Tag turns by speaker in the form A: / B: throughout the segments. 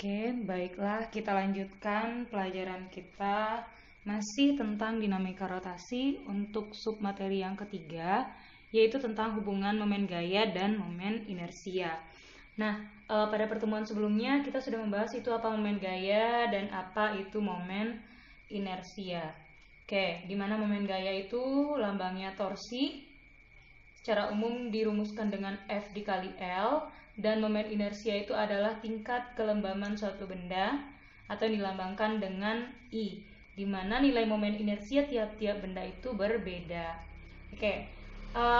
A: Oke, baiklah kita lanjutkan pelajaran kita masih tentang dinamika rotasi untuk submateri yang ketiga, yaitu tentang hubungan momen gaya dan momen inersia. Nah, pada pertemuan sebelumnya kita sudah membahas itu apa momen gaya dan apa itu momen inersia. Oke, di mana momen gaya itu lambangnya torsi, secara umum dirumuskan dengan F dikali L, dan momen inersia itu adalah tingkat kelembaban suatu benda atau dilambangkan dengan I, di mana nilai momen inersia tiap-tiap benda itu berbeda. Oke,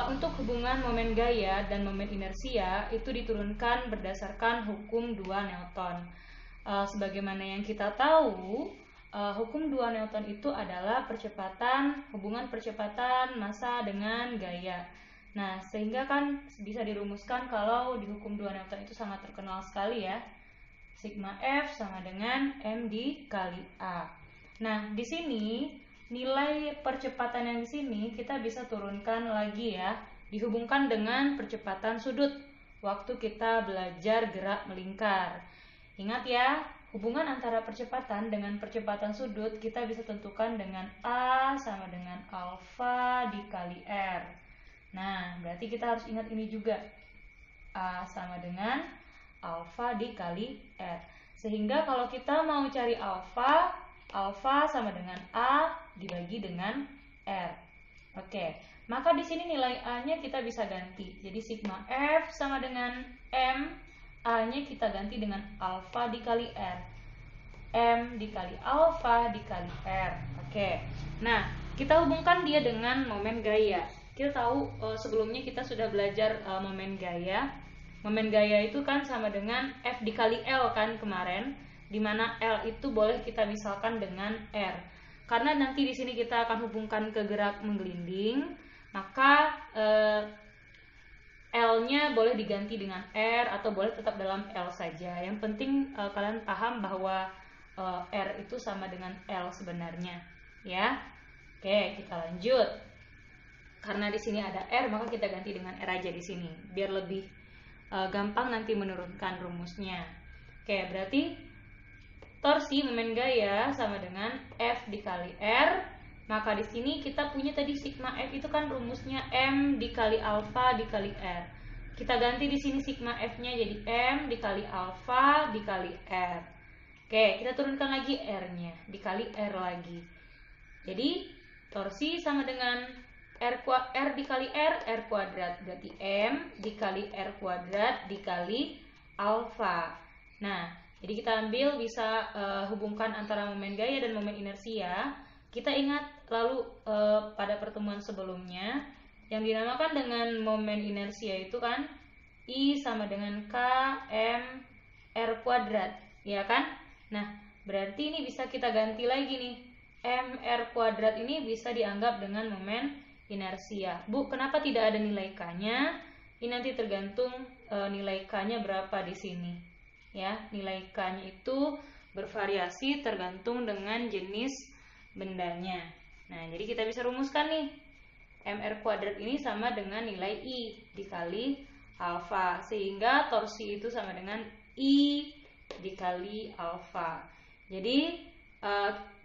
A: untuk hubungan momen gaya dan momen inersia itu diturunkan berdasarkan hukum 2 Newton. Sebagaimana yang kita tahu, hukum 2 Newton itu adalah hubungan percepatan massa dengan gaya. Nah, sehingga kan bisa dirumuskan kalau di hukum 2 Newton itu sangat terkenal sekali ya. Sigma F sama dengan M dikali A. Nah, di sini nilai percepatan yang di sini kita bisa turunkan lagi ya, dihubungkan dengan percepatan sudut waktu kita belajar gerak melingkar. Ingat ya, hubungan antara percepatan dengan percepatan sudut kita bisa tentukan dengan A sama dengan alfa dikali R. Nah, berarti kita harus ingat ini juga. A sama dengan alfa dikali R. Sehingga kalau kita mau cari alfa, alfa sama dengan A dibagi dengan R. Oke, maka di sini nilai A-nya kita bisa ganti. Jadi sigma F sama dengan M, A-nya kita ganti dengan alfa dikali R. M dikali alfa dikali R. Oke, nah kita hubungkan dia dengan momen gaya. Kita tahu sebelumnya kita sudah belajar momen gaya. Momen gaya itu kan sama dengan F dikali L kan kemarin, di mana L itu boleh kita misalkan dengan R. Karena nanti di sini kita akan hubungkan ke gerak menggelinding, maka L-nya boleh diganti dengan R atau boleh tetap dalam L saja. Yang penting kalian paham bahwa R itu sama dengan L sebenarnya, ya. Oke, kita lanjut. Karena di sini ada R, maka kita ganti dengan R aja di sini, biar lebih gampang nanti menurunkan rumusnya. Oke, berarti torsi momen gaya sama dengan F dikali R. Maka di sini kita punya tadi sigma F itu kan rumusnya M dikali alfa dikali R. Kita ganti di sini sigma F-nya jadi M dikali alfa dikali R. Oke, kita turunkan lagi R-nya dikali R lagi. Jadi torsi sama dengan R dikali R kuadrat, berarti M dikali R kuadrat dikali alfa. Nah, jadi kita ambil bisa hubungkan antara momen gaya dan momen inersia. Kita ingat lalu pada pertemuan sebelumnya yang dinamakan dengan momen inersia itu kan I sama dengan K M R kuadrat, ya kan? Nah, berarti ini bisa kita ganti lagi nih. M R kuadrat ini bisa dianggap dengan momen inersia. Bu, kenapa tidak ada nilai K-nya? Ini nanti tergantung nilai K-nya berapa di sini. Ya, nilai K-nya itu bervariasi tergantung dengan jenis bendanya. Nah, jadi kita bisa rumuskan nih. MR kuadrat ini sama dengan nilai I dikali alfa. Sehingga torsi itu sama dengan I dikali alfa. Jadi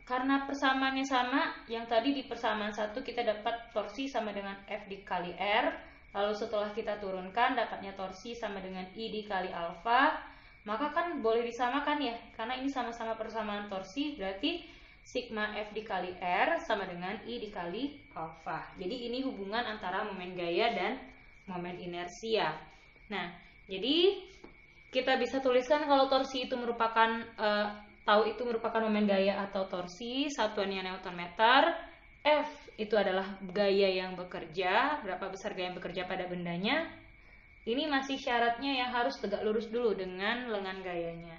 A: karena persamaannya sama, yang tadi di persamaan 1 kita dapat torsi sama dengan F dikali R. Lalu setelah kita turunkan dapatnya torsi sama dengan I dikali alfa. Maka kan boleh disamakan ya, karena ini sama-sama persamaan torsi, berarti sigma F dikali R sama dengan I dikali alfa. Jadi ini hubungan antara momen gaya dan momen inersia. Nah, jadi kita bisa tuliskan kalau torsi itu merupakan tahu itu merupakan momen gaya atau torsi, satuannya Newton meter. F itu adalah gaya yang bekerja, berapa besar gaya yang bekerja pada bendanya. Ini masih syaratnya yang harus tegak lurus dulu dengan lengan gayanya.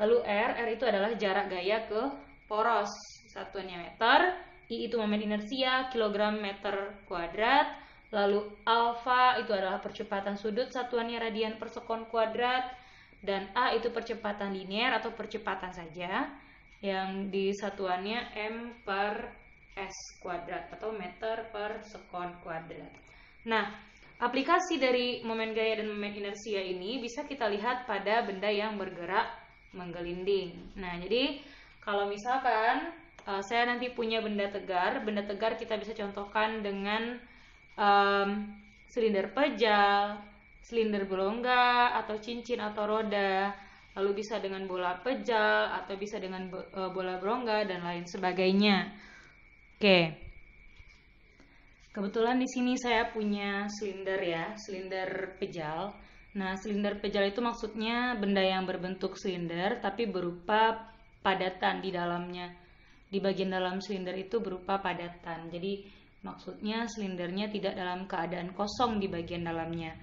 A: Lalu R itu adalah jarak gaya ke poros, satuannya meter. I itu momen inersia, kilogram meter kuadrat. Lalu alfa itu adalah percepatan sudut, satuannya radian per sekon kuadrat. Dan A itu percepatan linear atau percepatan saja, yang di satuannya M per S kuadrat atau meter per sekon kuadrat. Nah, aplikasi dari momen gaya dan momen inersia ini bisa kita lihat pada benda yang bergerak menggelinding. Nah, jadi kalau misalkan saya nanti punya benda tegar kita bisa contohkan dengan silinder pejal, silinder berongga, atau cincin atau roda, lalu bisa dengan bola pejal atau bisa dengan bola berongga dan lain sebagainya. Oke. Kebetulan di sini saya punya silinder ya, silinder pejal. Nah, silinder pejal itu maksudnya benda yang berbentuk silinder tapi berupa padatan di dalamnya. Di bagian dalam silinder itu berupa padatan. Jadi maksudnya silindernya tidak dalam keadaan kosong di bagian dalamnya.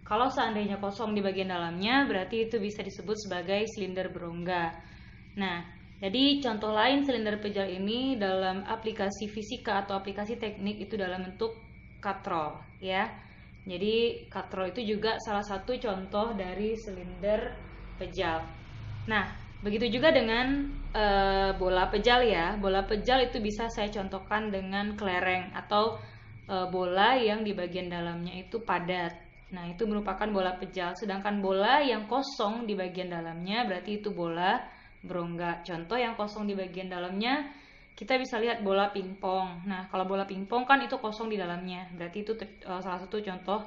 A: Kalau seandainya kosong di bagian dalamnya, berarti itu bisa disebut sebagai silinder berongga. Nah, jadi contoh lain silinder pejal ini dalam aplikasi fisika atau aplikasi teknik itu dalam bentuk katrol ya. Jadi katrol itu juga salah satu contoh dari silinder pejal. Nah, begitu juga dengan bola pejal ya. Bola pejal itu bisa saya contohkan dengan kelereng atau bola yang di bagian dalamnya itu padat. Nah, itu merupakan bola pejal. Sedangkan bola yang kosong di bagian dalamnya berarti itu bola berongga. Contoh yang kosong di bagian dalamnya kita bisa lihat bola pingpong. Nah, kalau bola pingpong kan itu kosong di dalamnya. Berarti itu salah satu contoh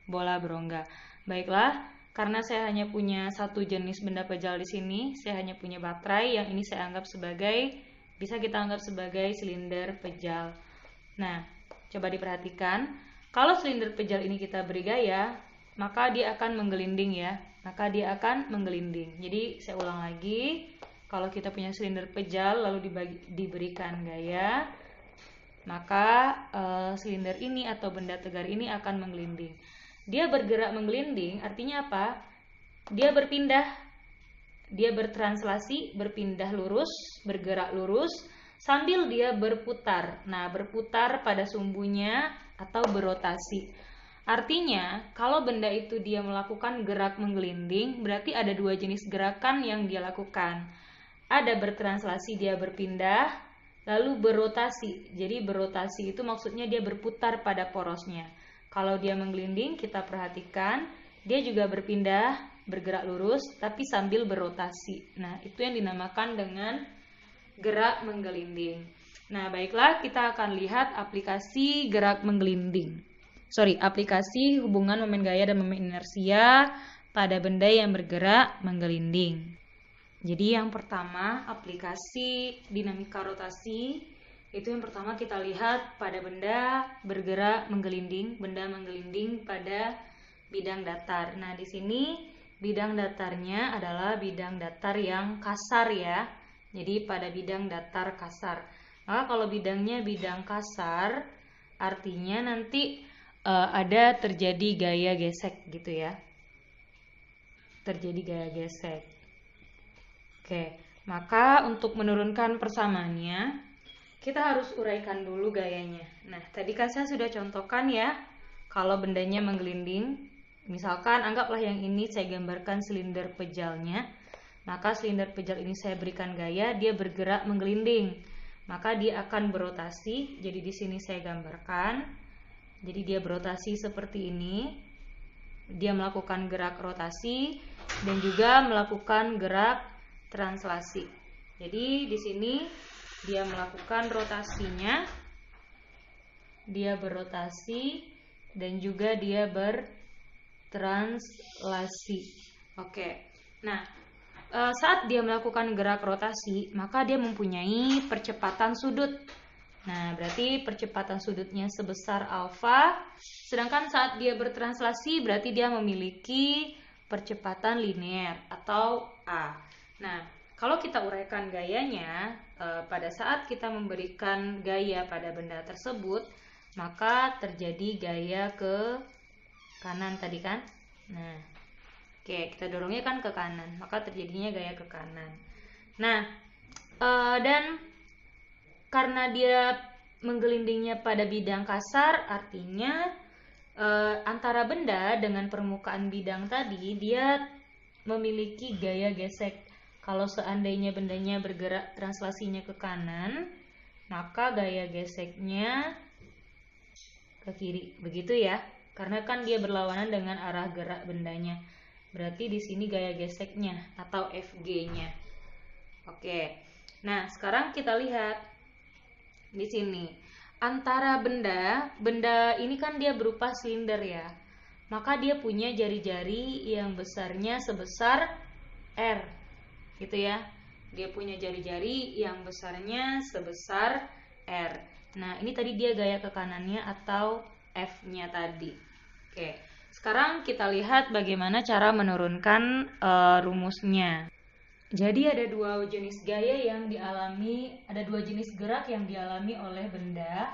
A: bola berongga. Baiklah, karena saya hanya punya satu jenis benda pejal di sini, saya hanya punya baterai yang ini saya anggap sebagai, bisa kita anggap sebagai silinder pejal. Nah, coba diperhatikan, kalau silinder pejal ini kita beri gaya, maka dia akan menggelinding ya. Maka dia akan menggelinding. Jadi saya ulang lagi, kalau kita punya silinder pejal lalu diberikan gaya, maka silinder ini atau benda tegar ini akan menggelinding. Dia bergerak menggelinding artinya apa? Dia berpindah, dia bertranslasi, berpindah lurus, bergerak lurus, sambil dia berputar. Nah, berputar pada sumbunya atau berotasi. Artinya, kalau benda itu dia melakukan gerak menggelinding, berarti ada dua jenis gerakan yang dia lakukan. Ada bertranslasi, dia berpindah, lalu berotasi. Jadi berotasi itu maksudnya dia berputar pada porosnya. Kalau dia menggelinding, kita perhatikan, dia juga berpindah, bergerak lurus, tapi sambil berotasi. Nah, itu yang dinamakan dengan gerak menggelinding. Nah, baiklah, kita akan lihat aplikasi gerak menggelinding. Aplikasi hubungan momen gaya dan momen inersia pada benda yang bergerak menggelinding. Jadi yang pertama, aplikasi dinamika rotasi, itu yang pertama kita lihat pada benda bergerak menggelinding, benda menggelinding pada bidang datar. Nah, di sini bidang datarnya adalah bidang datar yang kasar ya. Jadi pada bidang datar kasar. Maka kalau bidangnya bidang kasar, artinya nanti ada terjadi gaya gesek gitu ya. Terjadi gaya gesek. Oke, maka untuk menurunkan persamaannya, kita harus uraikan dulu gayanya. Nah, tadi kan saya sudah contohkan ya, kalau bendanya menggelinding, misalkan anggaplah yang ini saya gambarkan silinder pejalnya, maka silinder pejal ini saya berikan gaya, dia bergerak menggelinding, maka dia akan berotasi. Jadi di sini saya gambarkan. Jadi dia berotasi seperti ini. Dia melakukan gerak rotasi dan juga melakukan gerak translasi. Jadi di sini dia melakukan rotasinya. Dia berotasi dan juga dia bertranslasi. Oke. Nah, saat dia melakukan gerak rotasi, maka dia mempunyai percepatan sudut. Nah, berarti percepatan sudutnya sebesar alfa, sedangkan saat dia bertranslasi berarti dia memiliki percepatan linear atau A. Nah, kalau kita uraikan gayanya, pada saat kita memberikan gaya pada benda tersebut, maka terjadi gaya ke kanan tadi kan? Nah, oke, kita dorongnya kan ke kanan, maka terjadinya gaya ke kanan. Nah, dan karena dia menggelindingnya pada bidang kasar, artinya antara benda dengan permukaan bidang tadi dia memiliki gaya gesek. Kalau seandainya bendanya bergerak translasinya ke kanan, maka gaya geseknya ke kiri, begitu ya. Karena kan dia berlawanan dengan arah gerak bendanya. Berarti di sini gaya geseknya atau FG-nya. Oke. Nah, sekarang kita lihat di sini. Antara benda ini kan dia berupa silinder ya. Maka dia punya jari-jari yang besarnya sebesar R. Gitu ya. Dia punya jari-jari yang besarnya sebesar R. Nah, ini tadi dia gaya ke kanannya atau F-nya tadi. Oke. Sekarang kita lihat bagaimana cara menurunkan rumusnya. Jadi ada dua jenis gerak yang dialami oleh benda.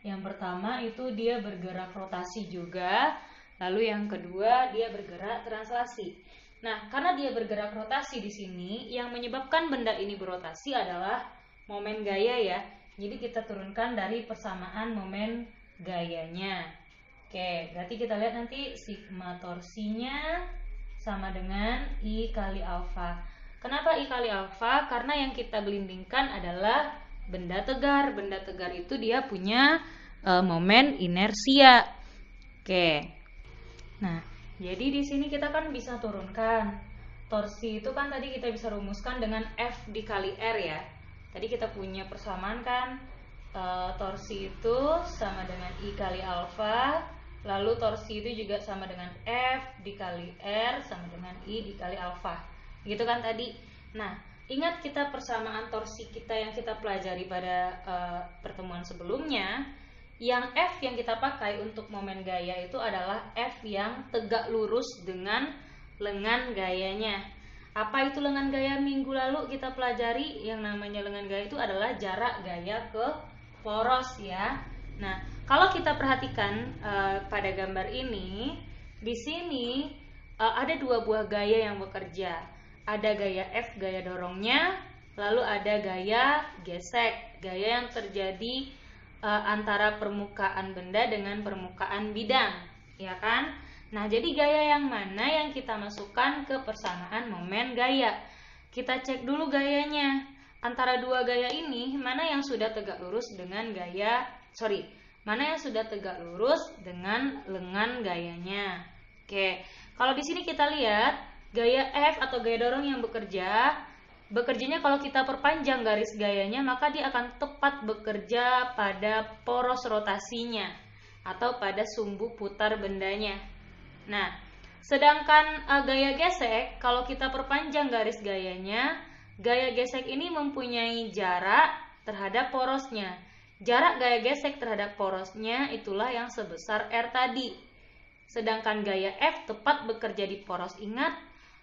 A: Yang pertama itu dia bergerak rotasi juga, lalu yang kedua dia bergerak translasi. Nah, karena dia bergerak rotasi di sini, yang menyebabkan benda ini berotasi adalah momen gaya ya. Jadi kita turunkan dari persamaan momen gayanya. Oke, berarti kita lihat nanti sigma torsinya sama dengan I kali alfa. Kenapa I kali alfa? Karena yang kita gelindingkan adalah benda tegar. Benda tegar itu dia punya momen inersia. Oke. Nah, jadi di sini kita kan bisa turunkan. Torsi itu kan tadi kita bisa rumuskan dengan F dikali R ya. Tadi kita punya persamaan kan, torsi itu sama dengan I kali alfa. Lalu torsi itu juga sama dengan F dikali R sama dengan I dikali alfa. Gitu kan tadi. Nah, ingat kita persamaan torsi kita yang kita pelajari pada pertemuan sebelumnya. Yang F yang kita pakai untuk momen gaya itu adalah F yang tegak lurus dengan lengan gayanya. Apa itu lengan gaya? Minggu lalu kita pelajari yang namanya lengan gaya itu adalah jarak gaya ke poros ya. Nah, kalau kita perhatikan pada gambar ini, di sini ada dua buah gaya yang bekerja. Ada gaya F, gaya dorongnya, lalu ada gaya gesek, gaya yang terjadi antara permukaan benda dengan permukaan bidang, ya kan? Nah, jadi gaya yang mana yang kita masukkan ke persamaan momen gaya? Kita cek dulu gayanya. Antara dua gaya ini, mana yang sudah tegak lurus dengan mana yang sudah tegak lurus dengan lengan gayanya? Oke, kalau di sini kita lihat gaya F atau gaya dorong yang bekerjanya kalau kita perpanjang garis gayanya, maka dia akan tepat bekerja pada poros rotasinya atau pada sumbu putar bendanya. Nah, sedangkan gaya gesek, kalau kita perpanjang garis gayanya, gaya gesek ini mempunyai jarak terhadap porosnya. Jarak gaya gesek terhadap porosnya itulah yang sebesar R tadi. Sedangkan gaya F tepat bekerja di poros. Ingat,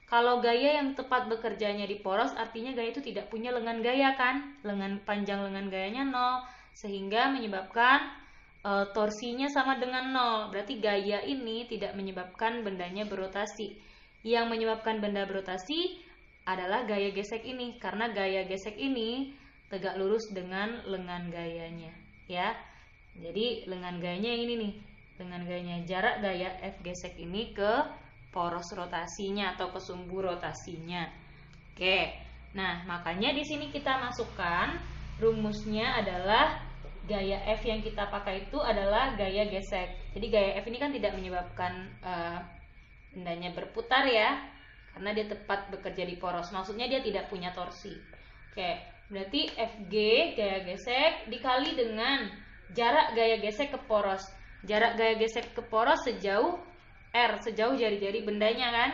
A: kalau gaya yang tepat bekerjanya di poros artinya gaya itu tidak punya lengan gaya kan? Panjang lengan gayanya 0, sehingga menyebabkan torsinya sama dengan 0. Berarti gaya ini tidak menyebabkan bendanya berotasi. Yang menyebabkan benda berotasi adalah gaya gesek ini, karena gaya gesek ini tegak lurus dengan lengan gayanya ya. Jadi lengan gayanya ini nih, lengan gayanya, jarak gaya F gesek ini ke poros rotasinya atau ke sumbu rotasinya. Oke. Nah, makanya di sini kita masukkan rumusnya adalah gaya F yang kita pakai itu adalah gaya gesek. Jadi gaya F ini kan tidak menyebabkan bendanya berputar ya, karena dia tepat bekerja di poros. Maksudnya dia tidak punya torsi. Oke, berarti FG gaya gesek dikali dengan jarak gaya gesek ke poros. Jarak gaya gesek ke poros sejauh R, sejauh jari-jari bendanya kan.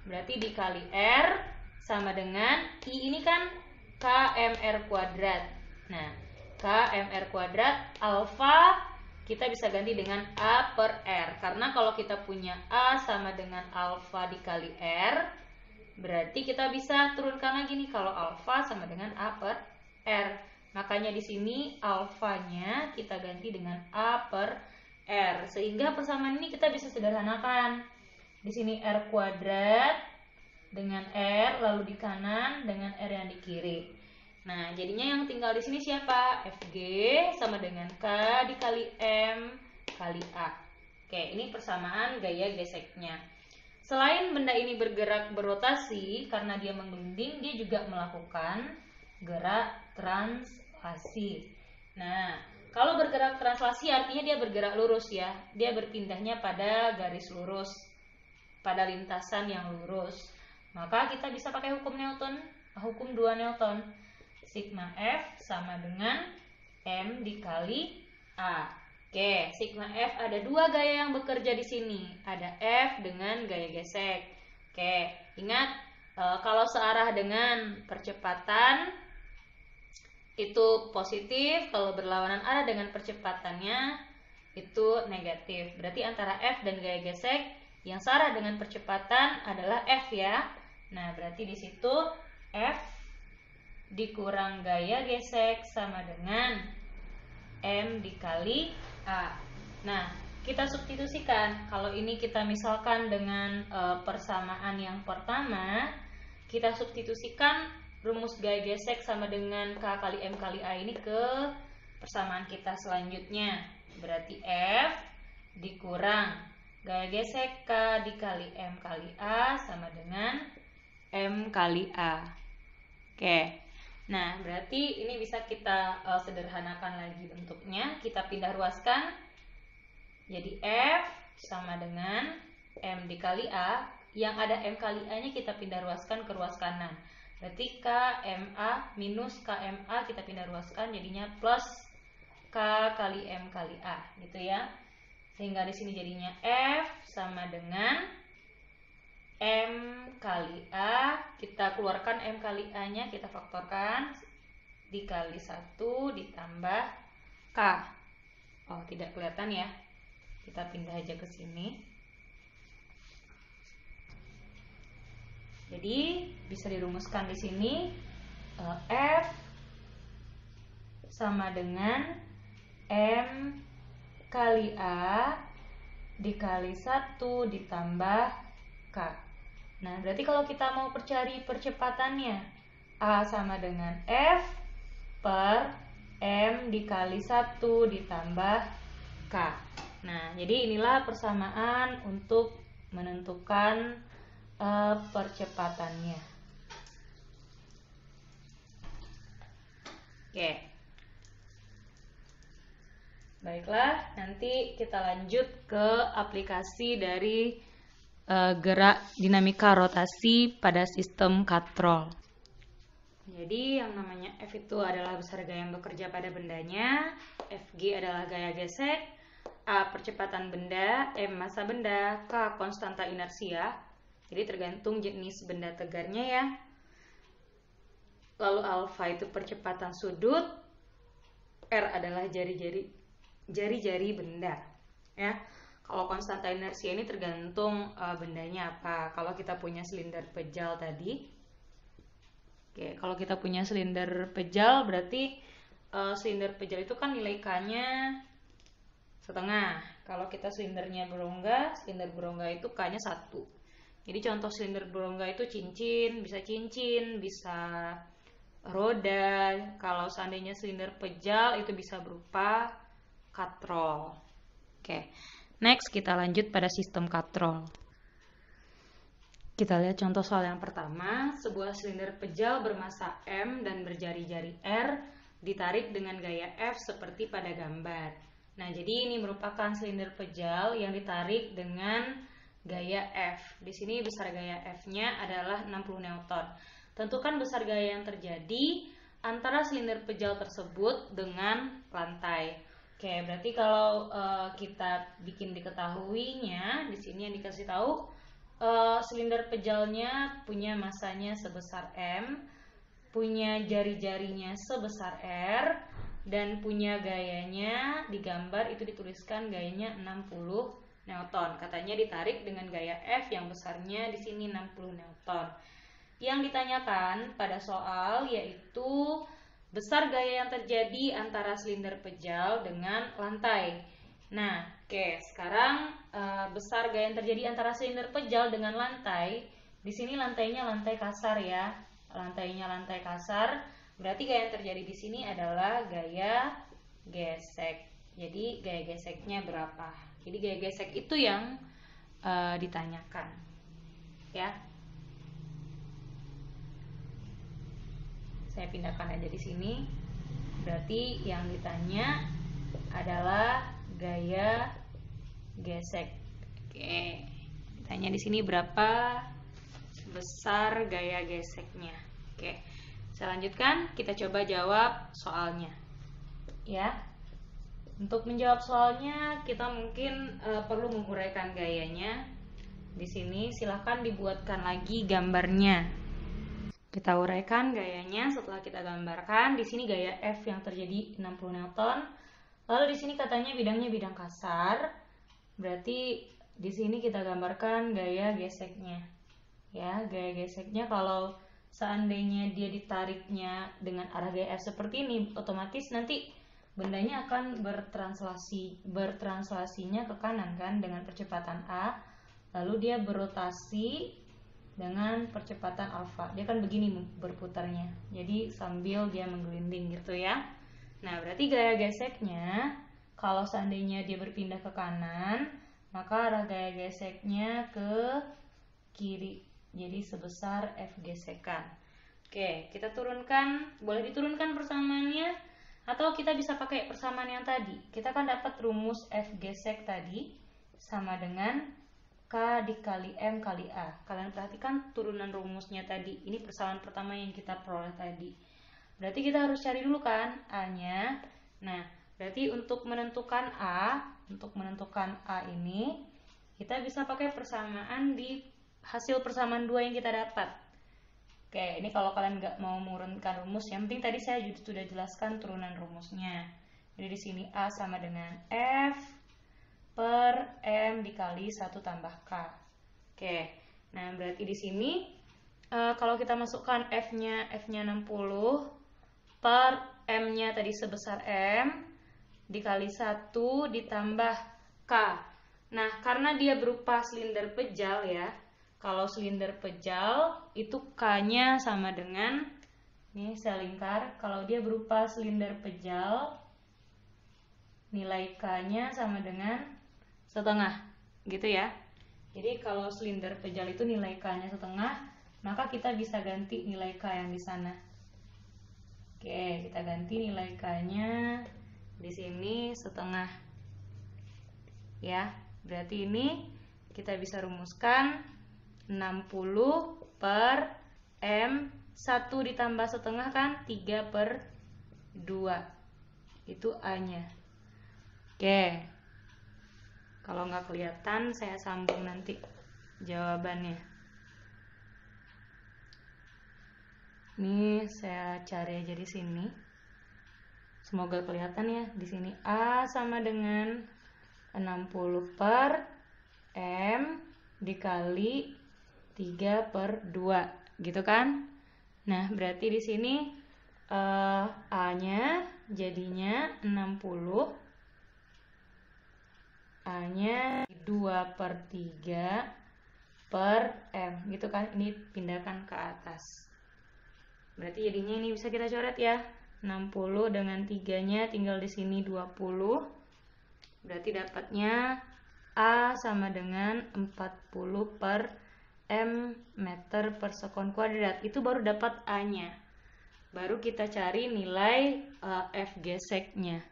A: Berarti dikali R sama dengan I ini kan KMR kuadrat. Nah, KMR kuadrat alfa kita bisa ganti dengan A per R. Karena kalau kita punya A sama dengan alfa dikali R, berarti kita bisa turunkan lagi nih kalau alfa sama dengan A per R. Makanya di sini alfanya kita ganti dengan A per R, sehingga persamaan ini kita bisa sederhanakan. Di sini R kuadrat dengan R, lalu di kanan dengan R yang di kiri. Nah, jadinya yang tinggal di sini siapa? FG sama dengan K dikali M kali A. Oke, ini persamaan gaya geseknya. Selain benda ini bergerak berotasi, karena dia menggelinding, dia juga melakukan gerak translasi. Nah, kalau bergerak translasi artinya dia bergerak lurus ya. Dia berpindahnya pada garis lurus. pada lintasan yang lurus. Maka kita bisa pakai hukum Newton, hukum 2 Newton. Sigma F sama dengan M dikali A. Oke, sigma F ada 2 gaya yang bekerja di sini. Ada F dengan gaya gesek. Oke, ingat kalau searah dengan percepatan itu positif, kalau berlawanan arah dengan percepatannya itu negatif. Berarti antara F dan gaya gesek yang searah dengan percepatan adalah F ya. Nah, berarti di situ F dikurang gaya gesek sama dengan M dikali A. Nah, kita substitusikan. Kalau ini kita misalkan dengan persamaan yang pertama, kita substitusikan rumus gaya gesek sama dengan K kali M kali A ini ke persamaan kita selanjutnya. Berarti F dikurang gaya gesek K dikali M kali A sama dengan M kali A. Oke. Nah, berarti ini bisa kita sederhanakan lagi bentuknya. Kita pindah ruaskan. Jadi F sama dengan M dikali A. Yang ada M kali A-nya kita pindah ruaskan ke ruas kanan. Berarti KMA minus KMA kita pindah ruaskan jadinya plus K kali M kali A, gitu ya. Sehingga di sini jadinya F sama dengan M kali A. Kita keluarkan M kali A-nya, kita faktorkan dikali 1 ditambah K. Oh, tidak kelihatan ya. Kita pindah aja ke sini. Jadi bisa dirumuskan di sini F sama dengan M kali A dikali 1 ditambah K. Nah, berarti kalau kita mau cari percepatannya, A sama dengan F per M dikali 1 ditambah K. Nah, jadi inilah persamaan untuk menentukan percepatannya. Oke. Baiklah, nanti kita lanjut ke aplikasi dari gerak dinamika rotasi pada sistem katrol. Jadi yang namanya F itu adalah besar gaya yang bekerja pada bendanya, Fg adalah gaya gesek, A percepatan benda, M massa benda, K konstanta inersia. Jadi tergantung jenis benda tegarnya ya. Lalu alfa itu percepatan sudut, R adalah jari-jari benda. Ya. Kalau konstanta inersia ini tergantung bendanya apa. Kalau kita punya silinder pejal tadi, oke, kalau kita punya silinder pejal berarti silinder pejal itu kan nilai K-nya setengah. Kalau kita silindernya berongga, silinder berongga itu K-nya 1. Jadi contoh silinder berongga itu cincin, bisa roda. Kalau seandainya silinder pejal itu bisa berupa katrol. Oke. Next kita lanjut pada sistem katrol. Kita lihat contoh soal yang pertama. Sebuah silinder pejal bermassa M dan berjari-jari R ditarik dengan gaya F seperti pada gambar. Nah, jadi ini merupakan silinder pejal yang ditarik dengan gaya F. Di sini besar gaya F-nya adalah 60 Newton. Tentukan besar gaya yang terjadi antara silinder pejal tersebut dengan lantai. Oke, berarti kalau kita bikin diketahuinya, di sini yang dikasih tahu silinder pejalnya punya massanya sebesar M, punya jari-jarinya sebesar R, dan punya gayanya di gambar itu dituliskan gayanya 60 Newton. Katanya ditarik dengan gaya F yang besarnya di sini 60 Newton. Yang ditanyakan pada soal yaitu besar gaya yang terjadi antara silinder pejal dengan lantai. Nah, oke, sekarang besar gaya yang terjadi antara silinder pejal dengan lantai. Di sini lantainya lantai kasar ya. Lantainya lantai kasar. Berarti gaya yang terjadi di sini adalah gaya gesek. Jadi gaya geseknya berapa? Jadi gaya gesek itu yang ditanyakan, ya. Saya pindahkan aja di sini. Berarti yang ditanya adalah gaya gesek. Oke, kita Ditanya di sini berapa besar gaya geseknya. Oke, saya lanjutkan, kita coba jawab soalnya. Ya, untuk menjawab soalnya kita mungkin perlu menguraikan gayanya. Di sini silahkan dibuatkan lagi gambarnya. Kita uraikan gayanya setelah kita gambarkan. Di sini gaya F yang terjadi 60 Newton. Lalu di sini katanya bidangnya bidang kasar. Berarti di sini kita gambarkan gaya geseknya. Ya, gaya geseknya kalau seandainya dia ditariknya dengan arah gaya F seperti ini, otomatis nanti bendanya akan bertranslasinya ke kanan kan dengan percepatan A. Lalu dia berotasi dengan percepatan alfa. Dia kan begini berputarnya. Jadi sambil dia menggelinding gitu ya. Nah, berarti gaya geseknya kalau seandainya dia berpindah ke kanan, maka arah gaya geseknya ke kiri. Jadi sebesar F gesekan. Oke, kita turunkan. Boleh diturunkan persamaannya atau kita bisa pakai persamaan yang tadi. Kita kan dapat rumus F gesek tadi sama dengan K dikali M kali A. Kalian perhatikan turunan rumusnya tadi. Ini persamaan pertama yang kita peroleh tadi. Berarti kita harus cari dulu kan A-nya. Nah, berarti untuk menentukan A ini, kita bisa pakai persamaan di hasil persamaan 2 yang kita dapat. Oke, ini kalau kalian nggak mau mengurutkan rumus, yang penting tadi saya sudah jelaskan turunan rumusnya. Jadi di sini A sama dengan F per M dikali 1 tambah K. Oke, nah berarti di sini kalau kita masukkan F-nya 60 per M-nya tadi sebesar M dikali 1 ditambah K. Nah, karena dia berupa silinder pejal ya, kalau silinder pejal itu K-nya sama dengan, nih saya lingkar, kalau dia berupa silinder pejal, nilai K-nya sama dengan setengah, gitu ya. Jadi kalau silinder pejal itu nilai K-nya setengah, maka kita bisa ganti nilai K yang di sana. Oke, kita ganti nilai K-nya di sini setengah. Ya, berarti ini kita bisa rumuskan 60 per M 1 ditambah setengah kan 3 per 2. Itu A-nya. Oke. Kalau nggak kelihatan, saya sambung nanti jawabannya. Ini saya cari aja di sini. Semoga kelihatan ya. Di sini A sama dengan 60 per M dikali 3 per 2. Gitu kan? Nah, berarti di sini A-nya jadinya 60. A-nya 2 per 3 per M gitu kan, ini pindahkan ke atas. Berarti jadinya ini bisa kita coret ya, 60 dengan 3-nya tinggal di sini 20. Berarti dapatnya A sama dengan 40 per M meter per sekon kuadrat. Itu baru dapat A-nya. Baru kita cari nilai F geseknya.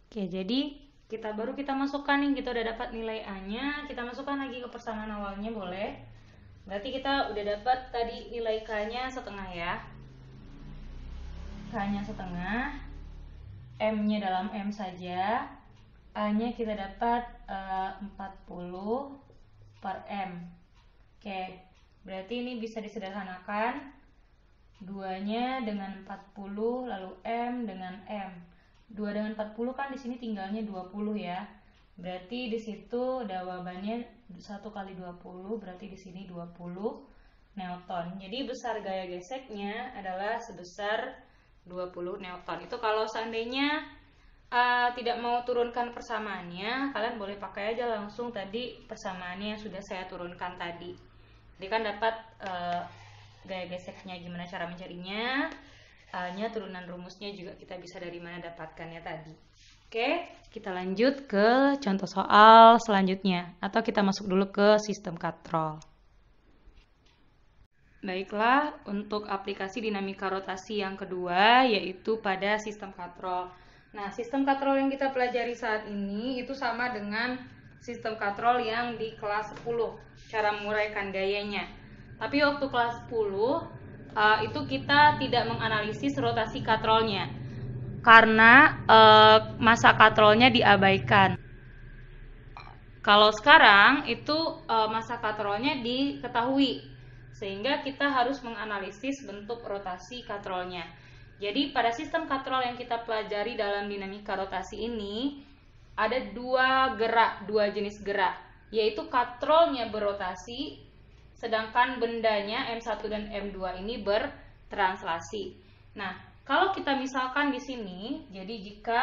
A: Oke, jadi baru kita masukkan nih, kita udah dapat nilai A-nya, kita masukkan lagi ke persamaan awalnya boleh. Berarti kita udah dapat tadi nilai K-nya setengah ya. K-nya setengah, M-nya dalam M saja, A-nya kita dapat 40 per M. Oke, berarti ini bisa disederhanakan, 2-nya dengan 40, lalu M dengan M. 2 dengan 40 kan di sini tinggalnya 20 ya. Berarti di situ jawabannya 1 kali 20, berarti di sini 20 Newton. Jadi besar gaya geseknya adalah sebesar 20 Newton. Itu kalau seandainya tidak mau turunkan persamaannya, kalian boleh pakai aja langsung tadi persamaannya yang sudah saya turunkan tadi. Jadi kan dapat gaya geseknya, gimana cara mencarinya. A-nya turunan rumusnya juga kita bisa dari mana dapatkannya tadi. Oke, kita lanjut ke contoh soal selanjutnya, atau kita masuk dulu ke sistem katrol. Baiklah, untuk aplikasi dinamika rotasi yang kedua yaitu pada sistem katrol. Nah, sistem katrol yang kita pelajari saat ini itu sama dengan sistem katrol yang di kelas 10, cara menguraikan gayanya. Tapi waktu kelas 10 itu kita tidak menganalisis rotasi katrolnya karena masa katrolnya diabaikan. Kalau sekarang itu masa katrolnya diketahui, sehingga kita harus menganalisis bentuk rotasi katrolnya. Jadi pada sistem katrol yang kita pelajari dalam dinamika rotasi ini ada dua jenis gerak, yaitu katrolnya berotasi, sedangkan bendanya M1 dan M2 ini bertranslasi. Nah, kalau kita misalkan di sini, jadi jika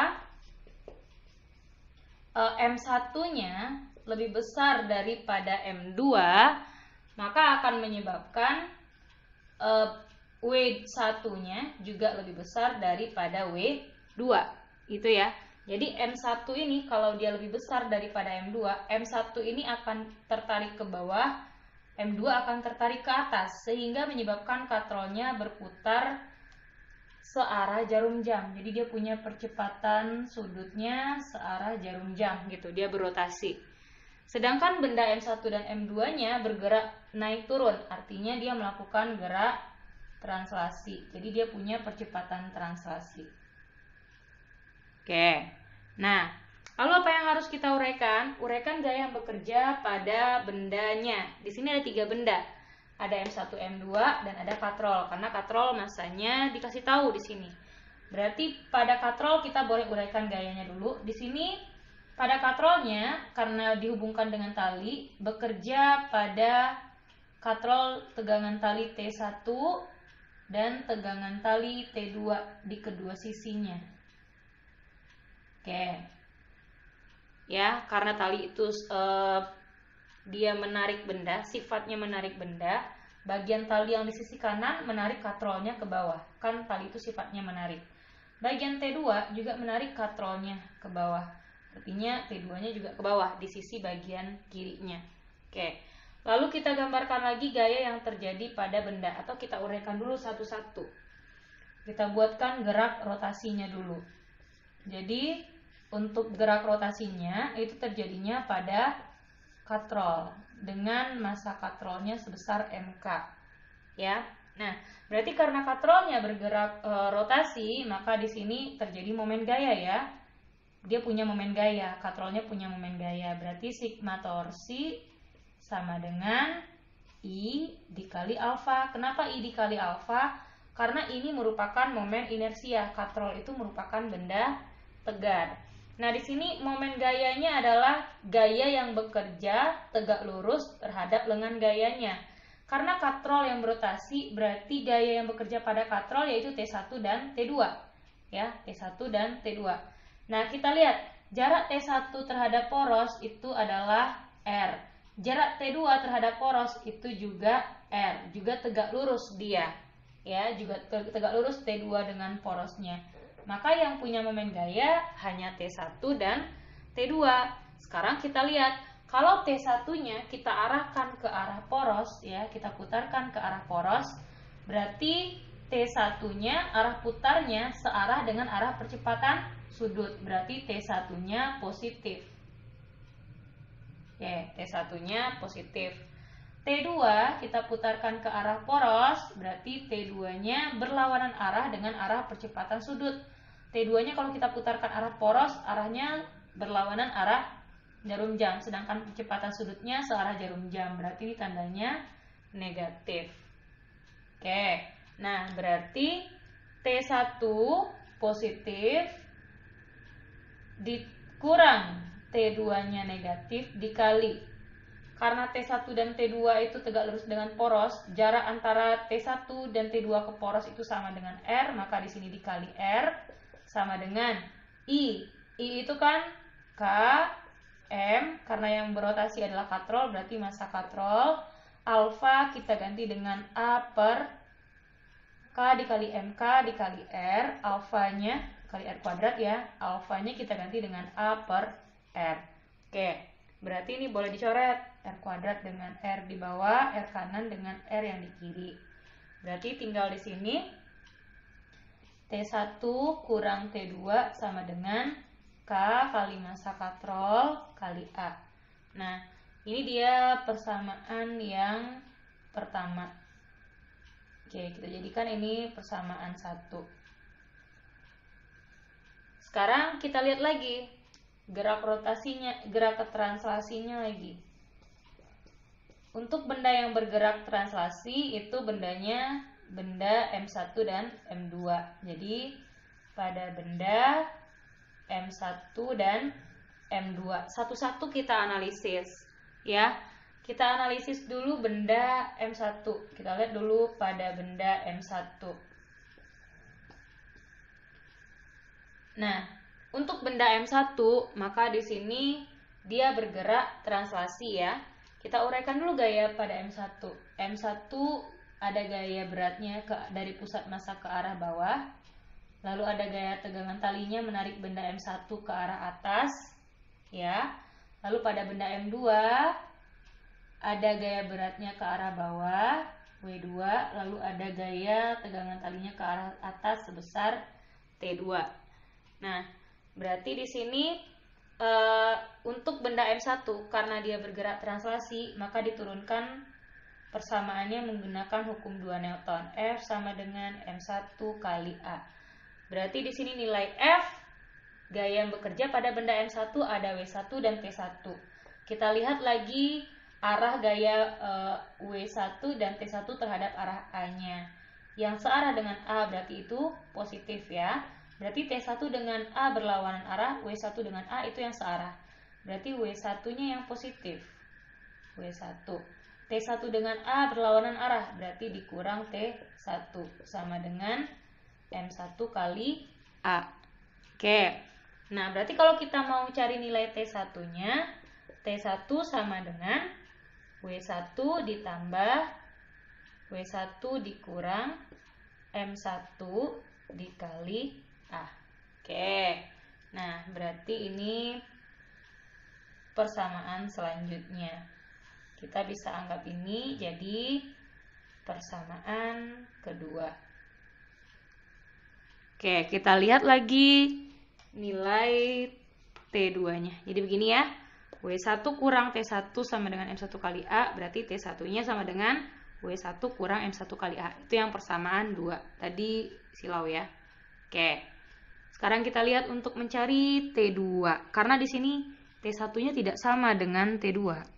A: M1-nya lebih besar daripada M2, maka akan menyebabkan W1-nya juga lebih besar daripada W2, gitu ya. Jadi M1 ini kalau dia lebih besar daripada M2, M1 ini akan tertarik ke bawah, M2 akan tertarik ke atas, sehingga menyebabkan katrolnya berputar searah jarum jam. Jadi dia punya percepatan sudutnya searah jarum jam gitu, dia berotasi. Sedangkan benda M1 dan M2-nya bergerak naik turun, artinya dia melakukan gerak translasi. Jadi dia punya percepatan translasi. Oke. Nah, lalu apa yang harus kita uraikan? Uraikan gaya yang bekerja pada bendanya. Di sini ada 3 benda. Ada M1, M2 dan ada katrol. Karena katrol masanya dikasih tahu di sini. Berarti pada katrol kita boleh uraikan gayanya dulu. Di sini pada katrolnya karena dihubungkan dengan tali, bekerja pada katrol tegangan tali T1 dan tegangan tali T2 di kedua sisinya. Oke. Ya, karena tali itu dia menarik benda, sifatnya menarik benda, bagian tali yang di sisi kanan menarik katrolnya ke bawah. Kan tali itu sifatnya menarik. Bagian T2 juga menarik katrolnya ke bawah. Artinya T2-nya juga ke bawah di sisi bagian kirinya. Oke. Lalu kita gambarkan lagi gaya yang terjadi pada benda, atau kita uraikan dulu satu-satu. Kita buatkan gerak rotasinya dulu. Jadi untuk gerak rotasinya itu terjadinya pada katrol dengan masa katrolnya sebesar MK. Ya. Nah, berarti karena katrolnya bergerak rotasi, maka di sini terjadi momen gaya ya. Dia punya momen gaya, katrolnya punya momen gaya. Berarti sigma torsi sama dengan I dikali alfa. Kenapa I dikali alfa? Karena ini merupakan momen inersia. Katrol itu merupakan benda tegar. Nah, di sini momen gayanya adalah gaya yang bekerja tegak lurus terhadap lengan gayanya. Karena katrol yang berotasi, berarti gaya yang bekerja pada katrol yaitu T1 dan T2. Ya, T1 dan T2. Nah, kita lihat jarak T1 terhadap poros itu adalah R. Jarak T2 terhadap poros itu juga R, juga tegak lurus dia. Ya, juga tegak lurus T2 dengan porosnya. Maka yang punya momen gaya hanya T1 dan T2. Sekarang kita lihat, kalau T1-nya kita arahkan ke arah poros, ya, kita putarkan ke arah poros, berarti T1-nya arah putarnya searah dengan arah percepatan sudut, berarti T1-nya positif. Oke, T1-nya positif. T2 kita putarkan ke arah poros, berarti T2-nya berlawanan arah dengan arah percepatan sudut. T2-nya kalau kita putarkan arah poros, arahnya berlawanan arah jarum jam, sedangkan percepatan sudutnya searah jarum jam, berarti ini tandanya negatif. Oke, nah berarti T1 positif dikurang T2-nya negatif dikali, karena T1 dan T2 itu tegak lurus dengan poros, jarak antara T1 dan T2 ke poros itu sama dengan R, maka di sini dikali R sama dengan I. I itu kan K M, karena yang berotasi adalah katrol, berarti massa katrol. Alfa kita ganti dengan A per K dikali MK dikali R, alfanya kali R kuadrat ya, alfanya kita ganti dengan A per R. Oke, berarti ini boleh dicoret, R kuadrat dengan R di bawah, R kanan dengan R yang di kiri. Berarti tinggal di sini T1 kurang T2 sama dengan K kali massa katrol kali A. Nah, ini dia persamaan yang pertama. Oke, kita jadikan ini persamaan 1. Sekarang kita lihat lagi gerak rotasinya, gerak translasinya lagi. Untuk benda yang bergerak translasi itu benda M1 dan M2. Jadi pada benda M1 dan M2 satu-satu kita analisis ya. Kita analisis dulu benda M1. Kita lihat dulu pada benda M1. Nah, untuk benda M1 maka di sini dia bergerak translasi ya. Kita uraikan dulu gaya pada M1. M1 ada gaya beratnya dari pusat massa ke arah bawah. Lalu ada gaya tegangan talinya menarik benda M1 ke arah atas, ya. Lalu pada benda M2 ada gaya beratnya ke arah bawah, W2. Lalu ada gaya tegangan talinya ke arah atas sebesar T2. Nah, berarti di sini untuk benda M1 karena dia bergerak translasi maka diturunkan persamaannya menggunakan hukum 2 Newton. F sama dengan M1 kali A. Berarti di sini nilai F gaya yang bekerja pada benda M1 ada W1 dan T1. Kita lihat lagi arah gaya W1 dan T1 terhadap arah A-nya. Yang searah dengan A berarti itu positif ya. Berarti T1 dengan A berlawanan arah, W1 dengan A itu yang searah. Berarti W1-nya yang positif. W1. T1 dengan A berlawanan arah, berarti dikurang T1 sama dengan M1 kali A. Oke. Nah, berarti kalau kita mau cari nilai T1-nya, T1 sama dengan W1 ditambah W1 dikurang M1 dikali A. Oke. Nah, berarti ini persamaan selanjutnya. Kita bisa anggap ini jadi persamaan kedua. Oke, kita lihat lagi nilai T2-nya. Jadi begini ya. W1 kurang T1 sama dengan M1 kali A, berarti T1-nya sama dengan W1 kurang M1 kali A. Itu yang persamaan 2. Tadi silau ya. Oke. Sekarang kita lihat untuk mencari T2. Karena di sini T1-nya tidak sama dengan T2.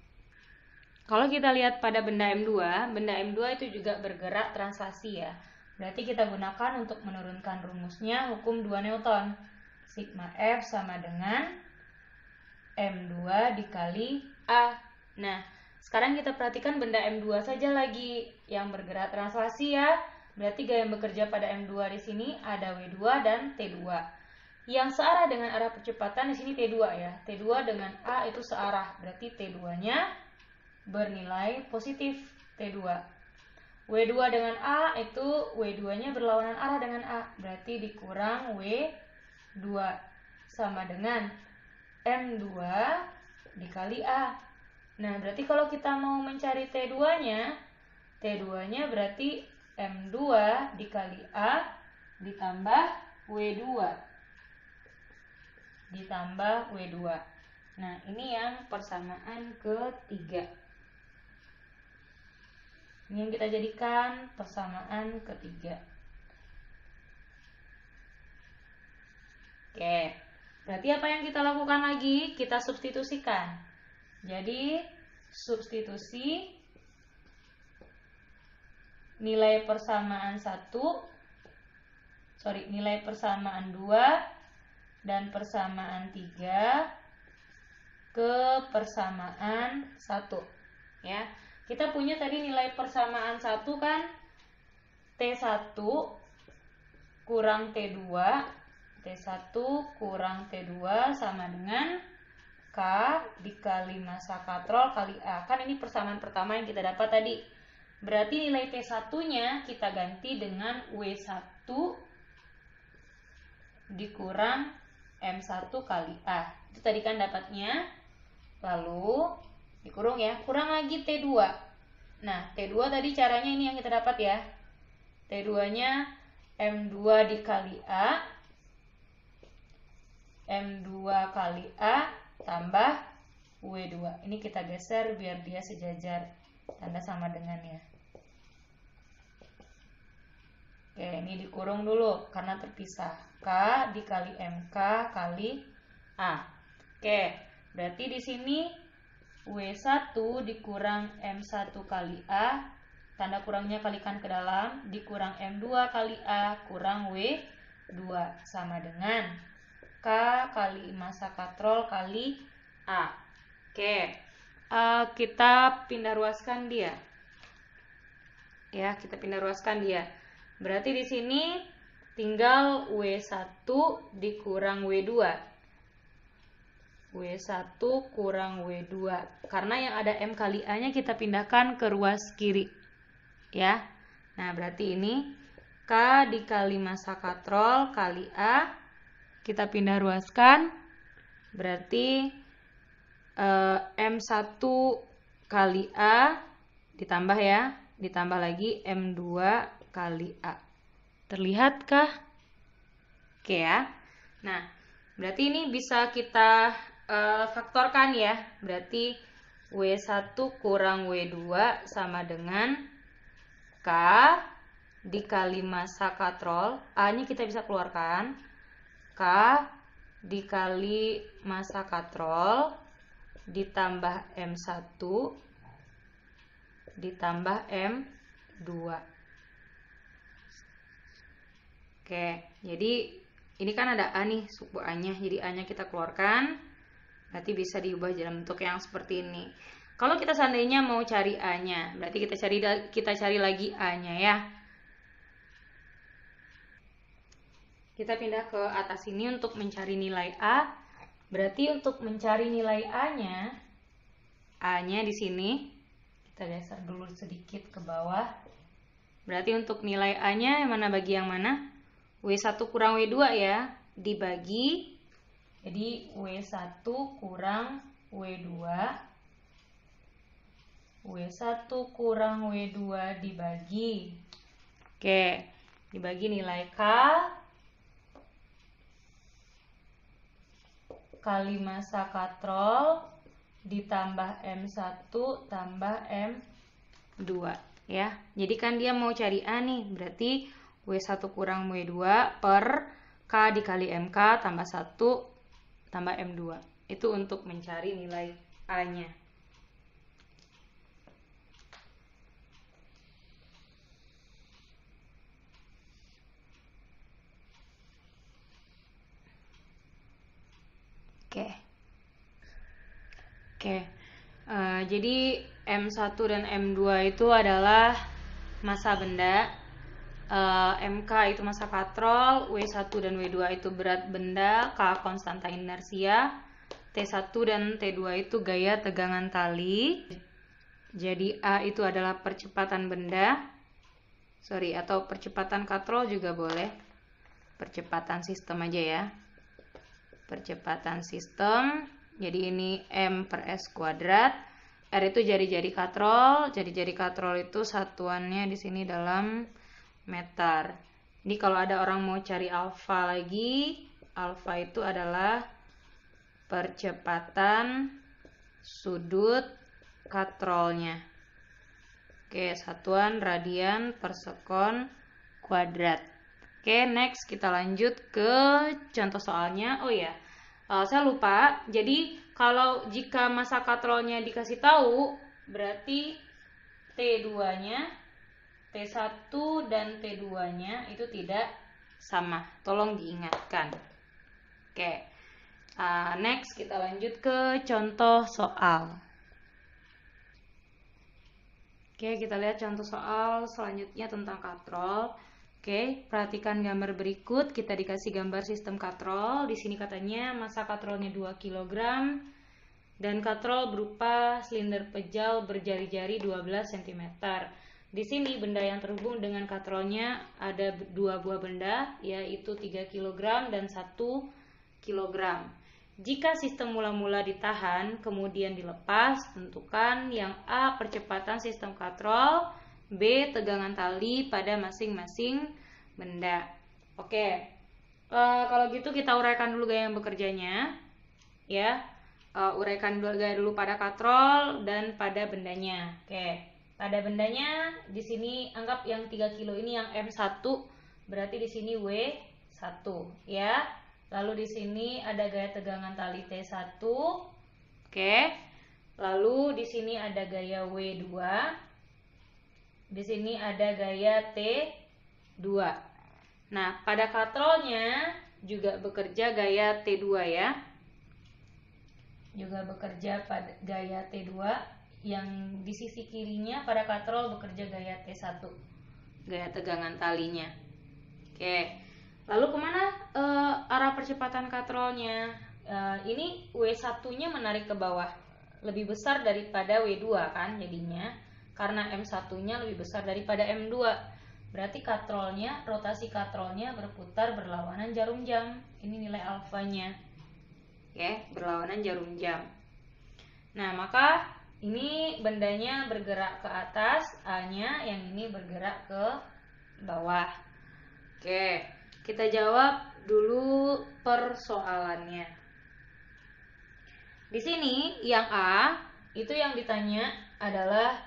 A: Kalau kita lihat pada benda M2 itu juga bergerak translasi ya. Berarti kita gunakan untuk menurunkan rumusnya hukum 2 Newton. Sigma F sama dengan M2 dikali A. Nah, sekarang kita perhatikan benda M2 saja lagi yang bergerak translasi ya. Berarti gaya yang bekerja pada M2 di sini ada W2 dan T2. Yang searah dengan arah percepatan di sini T2 ya. T2 dengan A itu searah. Berarti T2-nya bernilai positif T2. W2 dengan A itu W2-nya berlawanan arah dengan A. Berarti dikurang W2 sama dengan M2 dikali A. Nah, berarti kalau kita mau mencari T2-nya berarti M2 dikali A ditambah W2. Ditambah W2. Nah, ini yang persamaan ketiga. Ini yang kita jadikan persamaan ketiga. Oke, berarti apa yang kita lakukan lagi? Kita substitusikan. Jadi, substitusi nilai persamaan 2 dan persamaan 3 ke persamaan 1. Ya. Kita punya tadi nilai persamaan 1 kan T1 kurang T2. T1 kurang T2 sama dengan K dikali massa katrol kali A. Kan ini persamaan pertama yang kita dapat tadi. Berarti nilai T1-nya kita ganti dengan W1 dikurang M1 kali A. Itu tadi kan dapatnya. Lalu dikurung ya, kurang lagi T2. Nah, T2 tadi caranya ini yang kita dapat ya. T2-nya M2 dikali A, M2 kali A tambah W2. Ini kita geser biar dia sejajar, tanda sama dengannya. Oke, ini dikurung dulu karena terpisah. K dikali MK kali A. Oke, berarti di sini W1 dikurang M1 kali A, tanda kurangnya kalikan ke dalam, dikurang M2 kali A kurang W2 sama dengan K kali massa katrol kali A. Oke, kita pindah ruaskan dia. Ya, kita pindah ruaskan dia. Berarti di sini tinggal W1 dikurang W2. W1 kurang W2. Karena yang ada M kali A-nya kita pindahkan ke ruas kiri. Ya. Nah, berarti ini K dikali massa katrol kali A. Kita pindah ruaskan. Berarti M1 kali A ditambah ya. Ditambah lagi M2 kali A. Terlihatkah? Oke ya. Nah, berarti ini bisa kita faktorkan ya. Berarti W1 kurang W2 sama dengan K dikali massa katrol. A-nya kita bisa keluarkan. K dikali massa katrol ditambah M1 ditambah M2. Oke, jadi ini kan ada A nih, suku A-nya. Jadi A-nya kita keluarkan. Berarti bisa diubah dalam bentuk yang seperti ini. Kalau kita seandainya mau cari A-nya, berarti kita cari lagi A-nya ya. Kita pindah ke atas ini untuk mencari nilai A. Berarti untuk mencari nilai A-nya di sini kita geser dulu sedikit ke bawah. Berarti untuk nilai A-nya yang mana bagi yang mana? W1 kurang W2 ya, dibagi. Jadi W1 kurang W2. W1 kurang W2 dibagi. Oke, dibagi nilai K kali massa katrol ditambah M1 tambah M2 ya. Jadi kan dia mau cari A nih, berarti W1 kurang W2 per K dikali MK tambah 1 tambah M2. Itu untuk mencari nilai A-nya. Oke. Jadi M1 dan M2 itu adalah massa benda, MK itu massa katrol, W1 dan W2 itu berat benda, K konstanta inersia, T1 dan T2 itu gaya tegangan tali. Jadi A itu adalah percepatan benda, atau percepatan katrol juga boleh, percepatan sistem aja ya, percepatan sistem. Jadi ini M per S kuadrat. R itu jari-jari katrol. Jari-jari katrol itu satuannya di sini dalam meter. Ini kalau ada orang mau cari alfa lagi, alfa itu adalah percepatan sudut katrolnya. Oke, satuan radian per sekon kuadrat. Oke, next kita lanjut ke contoh soalnya. Oh ya, saya lupa. Jadi kalau jika massa katrolnya dikasih tahu, berarti T2-nya, T1 dan T2-nya itu tidak sama. Tolong diingatkan. Oke. Next kita lanjut ke contoh soal. Oke, kita lihat contoh soal selanjutnya tentang katrol. Oke, perhatikan gambar berikut. Kita dikasih gambar sistem katrol. Di sini katanya massa katrolnya 2 kg dan katrol berupa silinder pejal berjari-jari 12 cm. Di sini benda yang terhubung dengan katrolnya ada 2 buah benda, yaitu 3 kg dan 1 kg. Jika sistem mula-mula ditahan kemudian dilepas, tentukan yang A percepatan sistem katrol, B tegangan tali pada masing-masing benda. Oke. Kalau gitu kita uraikan dulu gaya yang bekerjanya. Ya. Uraikan gaya dulu pada katrol dan pada bendanya. Oke. Pada bendanya di sini anggap yang 3 kilo ini yang M1, berarti di sini W1 ya. Lalu di sini ada gaya tegangan tali T1. Oke. Lalu di sini ada gaya W2. Di sini ada gaya T2. Nah, pada katrolnya juga bekerja gaya T2 ya. Juga bekerja pada gaya T2, yang di sisi kirinya pada katrol bekerja gaya T1, gaya tegangan talinya. Oke, lalu kemana arah percepatan katrolnya? Ini W1-nya menarik ke bawah, lebih besar daripada W2 kan jadinya, karena M1-nya lebih besar daripada M2. Berarti katrolnya, rotasi katrolnya berputar berlawanan jarum jam. Ini nilai alfanya. Oke, berlawanan jarum jam. Nah, maka ini bendanya bergerak ke atas, A-nya, yang ini bergerak ke bawah. Oke, kita jawab dulu persoalannya. Di sini yang A itu yang ditanya adalah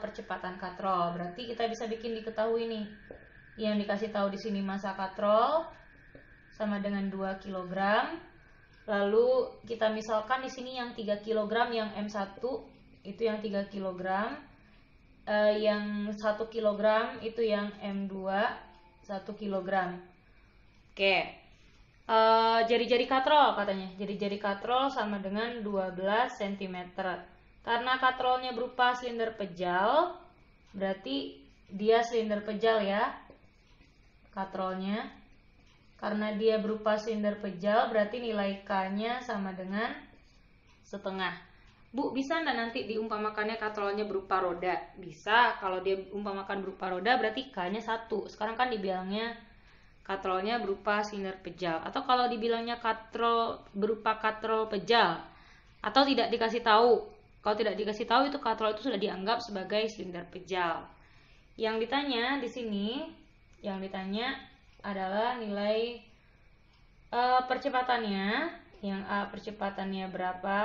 A: percepatan katrol. Berarti kita bisa bikin diketahui nih. Yang dikasih tahu di sini massa katrol sama dengan 2 kg. Lalu kita misalkan di sini yang 3 kg yang M1 itu yang 3 kg. Yang 1 kg itu yang M2 1 kg. Oke. Jari-jari katrol katanya. Jari-jari katrol sama dengan 12 cm. Karena katrolnya berupa silinder pejal, berarti dia silinder pejal ya. Katrolnya. Karena dia berupa silinder pejal, berarti nilai K-nya sama dengan setengah. Bu, bisa nggak nanti diumpamakannya katrolnya berupa roda? Bisa, kalau dia umpamakan berupa roda berarti K-nya 1. Sekarang kan dibilangnya katrolnya berupa silinder pejal. Atau kalau dibilangnya katrol berupa katrol pejal, atau tidak dikasih tahu. Kalau tidak dikasih tahu itu katrol itu sudah dianggap sebagai silinder pejal. Yang ditanya di sini, yang ditanya adalah nilai percepatannya. Yang A percepatannya berapa,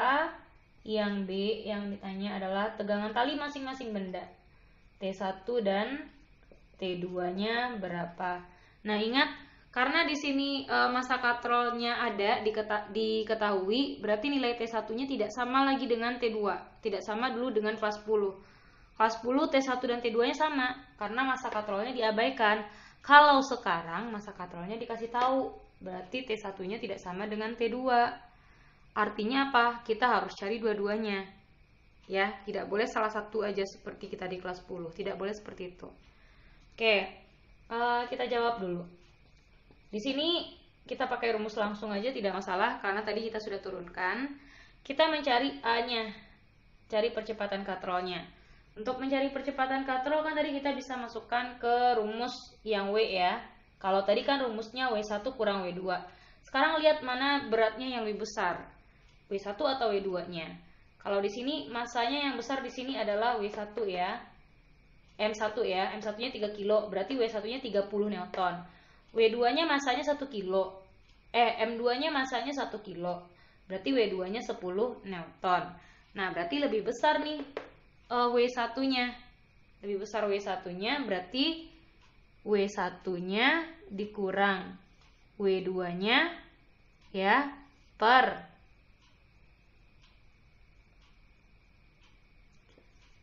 A: yang B yang ditanya adalah tegangan tali masing-masing benda, T1 dan T2 nya berapa. Nah, ingat karena di sini massa katrolnya ada diketahui, berarti nilai T1 nya tidak sama lagi dengan T2, tidak sama dulu dengan kelas 10. Kelas 10 T1 dan T2 nya sama karena massa katrolnya diabaikan. Kalau sekarang massa katrolnya dikasih tahu, berarti T1-nya tidak sama dengan T2. Artinya apa? Kita harus cari dua-duanya. Ya, tidak boleh salah satu aja seperti kita di kelas 10. Tidak boleh seperti itu. Oke, kita jawab dulu. Di sini kita pakai rumus langsung aja, tidak masalah karena tadi kita sudah turunkan. Kita mencari A-nya, cari percepatan katrolnya. Untuk mencari percepatan katrol kan tadi kita bisa masukkan ke rumus yang W ya. Kalau tadi kan rumusnya W1 kurang W2. Sekarang lihat mana beratnya yang lebih besar, W1 atau W2-nya. Kalau di sini massanya yang besar di sini adalah W1 ya. M1 ya, M1-nya 3 kilo, berarti W1-nya 30 Newton. W2-nya massanya 1 kilo. M2-nya massanya 1 kilo. Berarti W2-nya 10 Newton. Nah, berarti lebih besar nih W1-nya. Lebih besar W1-nya, berarti W1-nya dikurang W2-nya ya per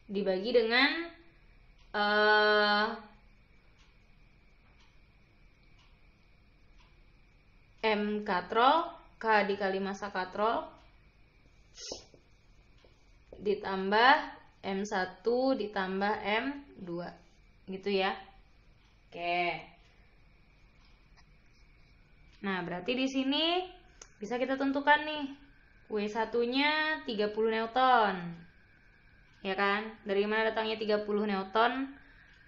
A: dibagi dengan M katrol, K dikali massa katrol, ditambah M1 ditambah M2 gitu ya. Oke. Nah, berarti di sini bisa kita tentukan nih W1-nya 30 Newton. Ya kan? Dari mana datangnya 30 Newton?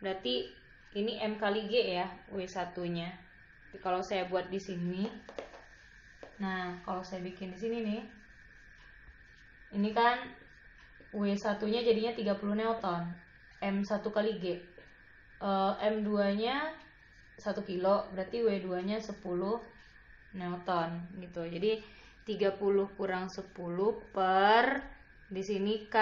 A: Berarti ini M kali G ya, W1-nya. Jadi kalau saya buat di sini. Nah, kalau saya bikin di sini nih. Ini kan W1-nya jadinya 30 Newton. M1 kali G. M2-nya 1 kilo, berarti W2 nya 10 Newton gitu. Jadi 30 kurang 10 per, di sini K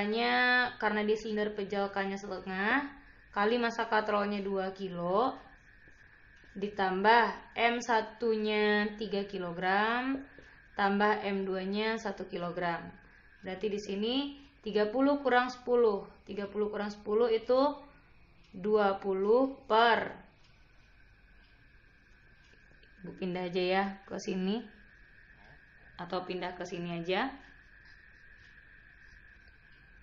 A: nya karena di silinder pejal K nya setengah, kali massa katrolnya 2 kilo, ditambah M1 nya 3 kg, tambah M2 nya 1 kg. Berarti di sini 30 kurang 10. 30 kurang 10 itu 20 per. Ibu pindah aja ya ke sini. Atau pindah ke sini aja.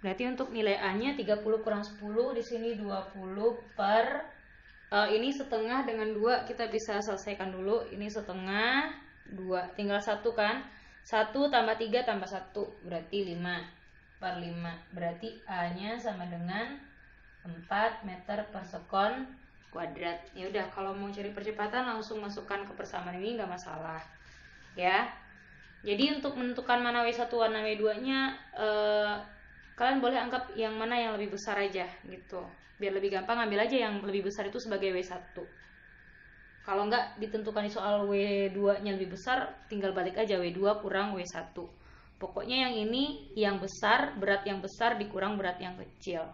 A: Berarti untuk nilai A-nya 30 kurang 10, di sini 20 per. Ini setengah dengan 2 kita bisa selesaikan dulu. Ini setengah 2, tinggal 1 kan. 1 tambah 3 tambah 1 berarti 5 per 5. Berarti A-nya sama dengan 4 meter per sekon kuadrat. Ya udah, kalau mau cari percepatan langsung masukkan ke persamaan ini nggak masalah. Ya. Jadi untuk menentukan mana W1 mana W2-nya kalian boleh anggap yang mana yang lebih besar aja gitu. Biar lebih gampang ambil aja yang lebih besar itu sebagai W1. Kalau nggak ditentukan di soal W2-nya lebih besar, tinggal balik aja W2 kurang W1. Pokoknya yang ini yang besar, berat yang besar dikurang berat yang kecil.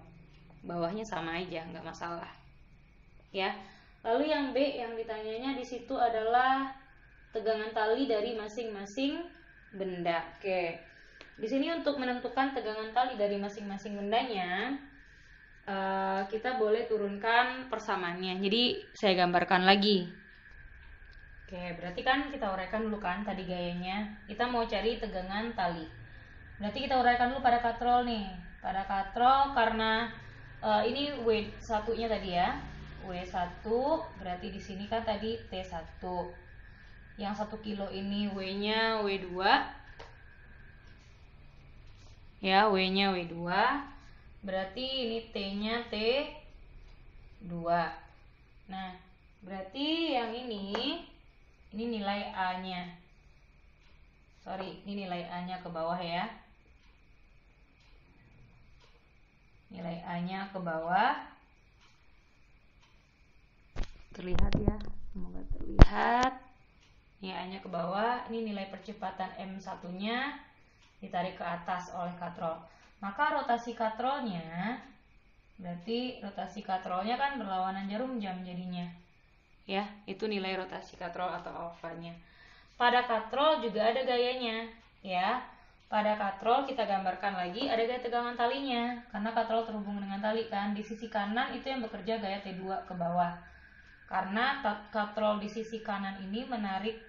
A: Bawahnya sama aja, nggak masalah. Ya. Lalu yang B yang ditanyanya di situ adalah tegangan tali dari masing-masing benda. Oke. Di sini untuk menentukan tegangan tali dari masing-masing bendanya, kita boleh turunkan persamaannya. Jadi saya gambarkan lagi. Oke, berarti kan kita uraikan dulu kan tadi gayanya. Kita mau cari tegangan tali. Berarti kita uraikan dulu pada katrol nih. Pada katrol karena ini W1-nya tadi ya. W1 berarti di sini kan tadi T1. Yang 1 kilo ini W-nya W2. Ya, W-nya W2. Berarti ini T-nya T2. Nah, berarti yang ini nilai A-nya. Sorry, ini nilai A-nya ke bawah ya. Nilai A-nya ke bawah. Terlihat ya, semoga terlihat. Nilai A-nya ke bawah. Ini nilai percepatan M1-nya ditarik ke atas oleh katrol. Maka rotasi katrolnya, berarti rotasi katrolnya kan berlawanan jarum jam jadinya. Ya, itu nilai rotasi katrol atau alfanya. Pada katrol juga ada gayanya, ya. Pada katrol kita gambarkan lagi ada gaya tegangan talinya, karena katrol terhubung dengan tali kan. Di sisi kanan itu yang bekerja gaya T2 ke bawah. Karena katrol di sisi kanan ini menarik,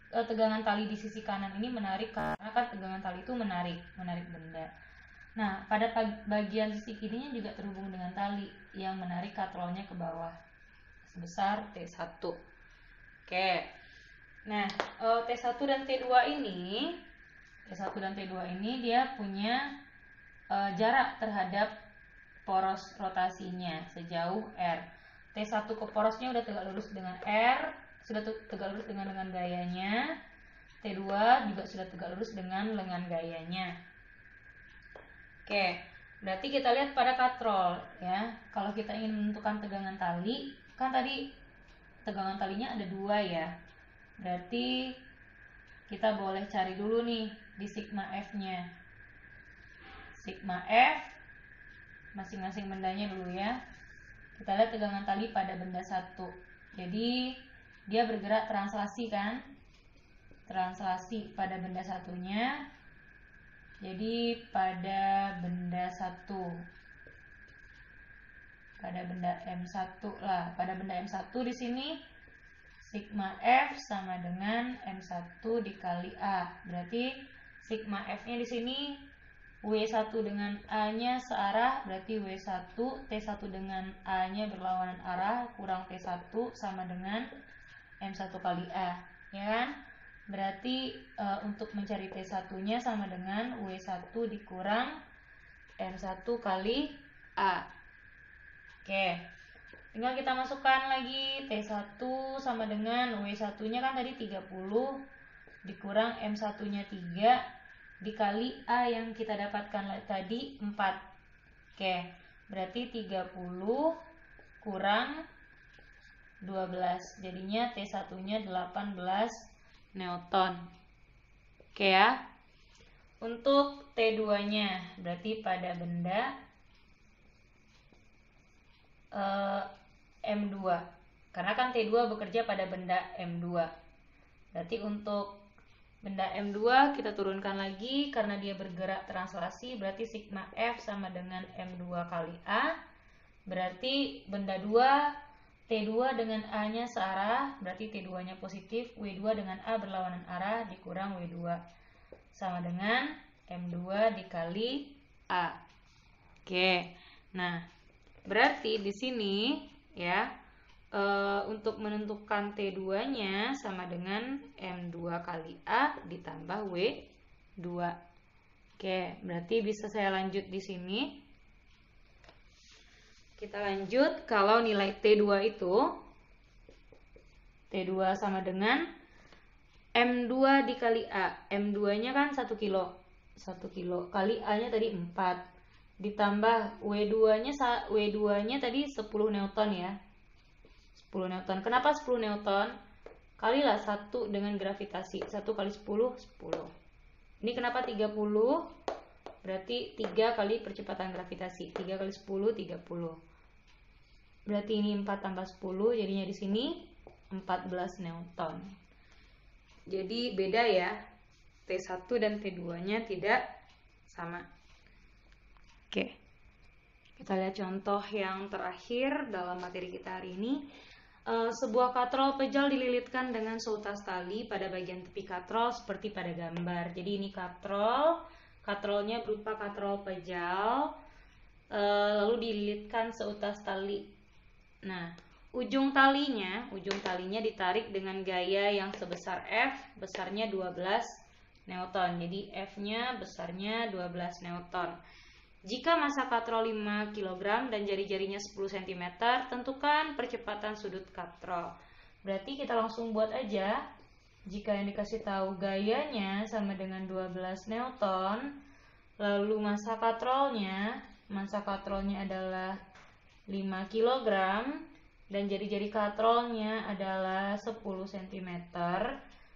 A: tegangan tali di sisi kanan ini menarik karena kan tegangan tali itu menarik benda. Nah, pada bagian sisi kirinya juga terhubung dengan tali yang menarik katrolnya ke bawah sebesar T1. Oke. Nah, T1 dan T2 ini dia punya jarak terhadap poros rotasinya sejauh R. T1 ke porosnya udah tegak lurus dengan R, sudah tegak lurus dengan lengan gayanya. T2 juga sudah tegak lurus dengan lengan gayanya. Oke, berarti kita lihat pada katrol ya. Kalau kita ingin menentukan tegangan tali, kan tadi tegangan talinya ada 2 ya. Berarti kita boleh cari dulu nih di sigma F-nya. Sigma F masing-masing bendanya dulu ya. Kita lihat tegangan tali pada benda 1. Jadi dia bergerak translasi kan? Translasi pada benda satunya. Jadi pada benda 1, pada benda M1 lah. Pada benda M1 di sini sigma F sama dengan M1 dikali A. Berarti sigma F-nya di sini W1 dengan A-nya searah, berarti W1 T1 dengan A-nya berlawanan arah kurang T1 sama dengan M1 kali A, ya kan? Berarti untuk mencari T1-nya sama dengan W1 dikurang M1 kali A. Oke. Tinggal kita masukkan lagi T1 sama dengan W1-nya kan tadi 30 dikurang M1-nya 3 dikali A yang kita dapatkan tadi 4. Oke, berarti 30 kurang 12. Jadinya T1-nya 18 Newton. Oke ya. Untuk T2-nya berarti pada benda M2. Karena kan T2 bekerja pada benda M2. Berarti untuk benda M2 kita turunkan lagi karena dia bergerak translasi, berarti sigma F sama dengan M2 kali A. Berarti benda 2 T2 dengan A-nya searah, berarti T2-nya positif, W2 dengan A berlawanan arah dikurang W2 sama dengan M2 dikali A. Oke. Nah, berarti di sini ya untuk menentukan T2-nya sama dengan M2 kali A ditambah W2. Oke, berarti bisa saya lanjut di sini. Kita lanjut, kalau nilai T2 itu T2 sama dengan M2 dikali A. M2-nya kan 1 kilo. 1 kilo kali A-nya tadi 4. Ditambah W2-nya tadi 10 Newton ya. 10 Newton. Kenapa 10 Newton? Kalilah 1 dengan gravitasi. 1 kali 10, 10. Ini kenapa 30? Berarti 3 kali percepatan gravitasi. 3 kali 10, 30. Berarti ini 4 tambah 10, jadinya di sini 14 Newton. Jadi beda ya. T1 dan T2-nya tidak sama. Oke. Kita lihat contoh yang terakhir dalam materi kita hari ini. Sebuah katrol pejal dililitkan dengan seutas tali pada bagian tepi katrol seperti pada gambar. Jadi ini katrolnya berupa katrol pejal, lalu dililitkan seutas tali. Nah, ujung talinya ditarik dengan gaya yang sebesar F, besarnya 12 Newton. Jadi F-nya besarnya 12 Newton. Jika massa katrol 5 kg dan jari-jarinya 10 cm, tentukan percepatan sudut katrol. Berarti kita langsung buat aja. Jika yang dikasih tahu gayanya sama dengan 12 Newton, lalu massa katrolnya adalah 5 kg dan jari-jari katrolnya adalah 10 cm.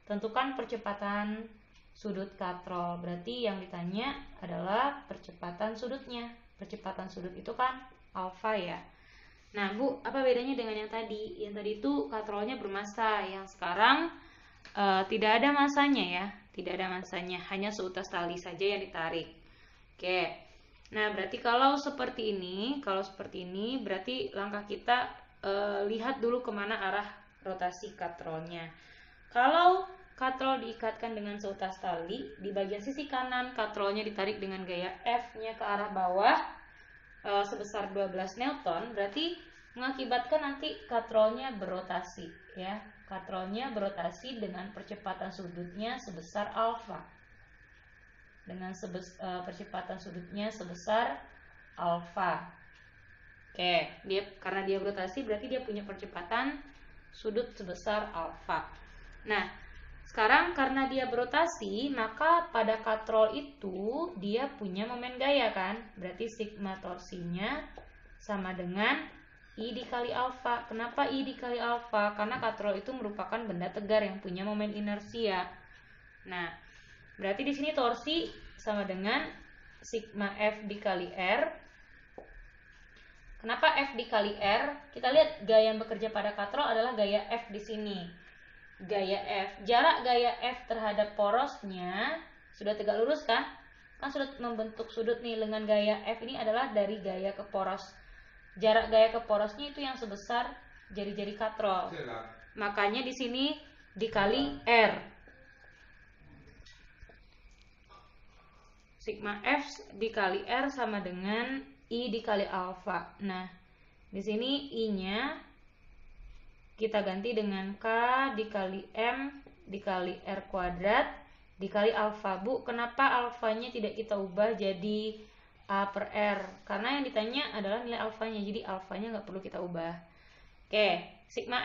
A: Tentukan percepatan sudut katrol. Berarti yang ditanya adalah percepatan sudutnya. Percepatan sudut itu kan alfa ya. Nah Bu, apa bedanya dengan yang tadi? Yang tadi itu katrolnya bermassa. Yang sekarang tidak ada massanya ya. Tidak ada massanya, hanya seutas tali saja yang ditarik. Oke. Nah berarti kalau seperti ini berarti langkah kita lihat dulu kemana arah rotasi katrolnya. Kalau katrol diikatkan dengan seutas tali, di bagian sisi kanan katrolnya ditarik dengan gaya F-nya ke arah bawah sebesar 12 Newton, berarti mengakibatkan nanti katrolnya berotasi ya. Katrolnya berotasi dengan percepatan sudutnya sebesar alfa. Dengan percepatan sudutnya sebesar alfa. Oke, karena dia berotasi berarti dia punya percepatan sudut sebesar alfa. Nah, sekarang karena dia berotasi, maka pada katrol itu dia punya momen gaya kan? Berarti sigma torsinya sama dengan I dikali alfa. Kenapa I dikali alfa? Karena katrol itu merupakan benda tegar yang punya momen inersia. Nah, berarti di sini torsi sama dengan sigma F dikali R. Kenapa F dikali R? Kita lihat gaya yang bekerja pada katrol adalah gaya F di sini. Gaya F, jarak gaya F terhadap porosnya sudah tegak lurus kan? Kan sudah membentuk sudut nih. Dengan gaya F ini adalah dari gaya ke poros. Jarak gaya ke porosnya itu yang sebesar jari-jari katrol. Makanya di sini dikali R. Sigma F dikali R sama dengan I dikali alfa. Nah, di sini I-nya kita ganti dengan K dikali M dikali R kuadrat dikali alfa. Bu, kenapa alfanya tidak kita ubah jadi A per R? Karena yang ditanya adalah nilai alfanya, jadi alfanya nggak perlu kita ubah. Oke, sigma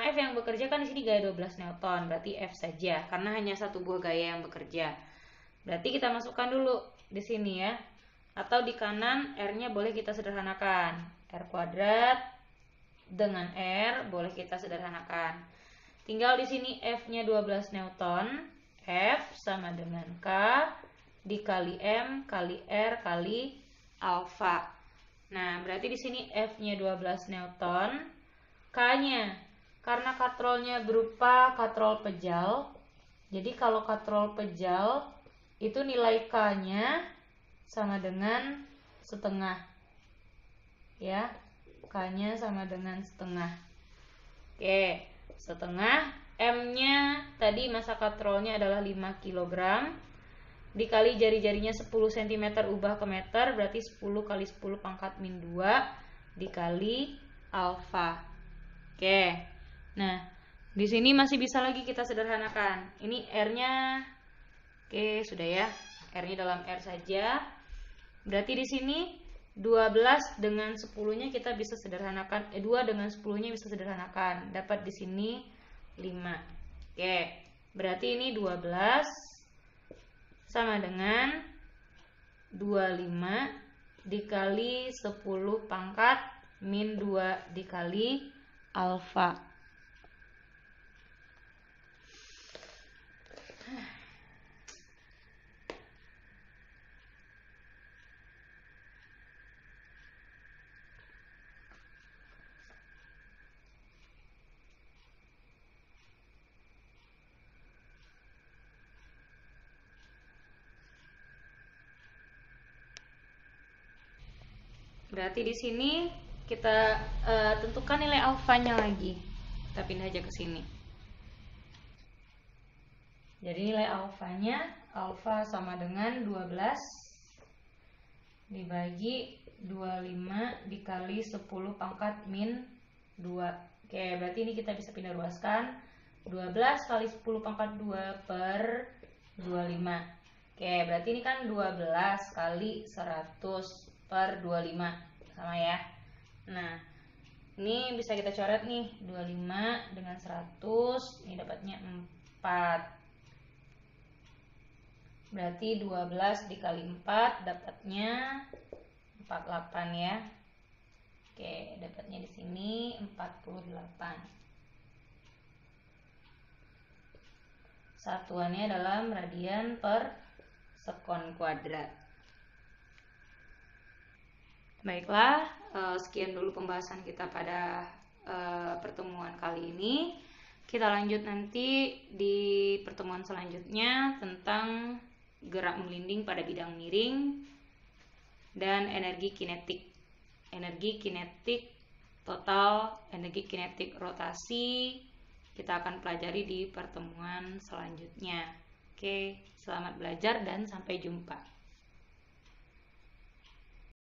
A: F yang bekerja kan di sini gaya 12 Newton, berarti F saja karena hanya satu buah gaya yang bekerja. Berarti kita masukkan dulu di sini ya. Atau di kanan R-nya boleh kita sederhanakan. R kuadrat dengan R boleh kita sederhanakan. Tinggal di sini F-nya 12 Newton. F sama dengan K dikali M kali R kali alfa. Nah, berarti di sini F-nya 12 Newton. K-nya, karena katrolnya berupa katrol pejal, jadi kalau katrol pejal itu nilai K-nya sama dengan setengah. Ya, K-nya sama dengan setengah. Oke, setengah. M-nya tadi massa katrolnya adalah 5 kg. Dikali jari-jarinya 10 cm ubah ke meter, berarti 10 kali 10 pangkat min 2 dikali alfa. Oke. Nah, di sini masih bisa lagi kita sederhanakan. Ini R-nya. Oke, sudah ya. R-nya dalam R saja. Berarti di sini 12 dengan 10-nya kita bisa sederhanakan. 2 dengan 10-nya bisa sederhanakan. Dapat di sini 5. Oke. Berarti ini 12 sama dengan 25 dikali 10 pangkat min 2 dikali alfa. Berarti di sini kita tentukan nilai alfanya lagi. Kita pindah aja ke sini. Jadi nilai alfanya, alfa sama dengan 12 dibagi 25 dikali 10 pangkat min 2. Oke, berarti ini kita bisa pindah ruaskan. 12 kali 10 pangkat 2 per 25. Oke, berarti ini kan 12 kali 100 per 25. Sama ya. Nah, ini bisa kita coret nih. 25 dengan 100. Ini dapatnya 4. Berarti 12 dikali 4 dapatnya 48 ya. Oke, dapatnya di sini 48. Satuannya dalam radian per sekon kuadrat. Baiklah, sekian dulu pembahasan kita pada pertemuan kali ini. Kita lanjut nanti di pertemuan selanjutnya tentang gerak melinding pada bidang miring dan energi kinetik. Energi kinetik total, energi kinetik rotasi kita akan pelajari di pertemuan selanjutnya. Oke, selamat belajar dan sampai jumpa.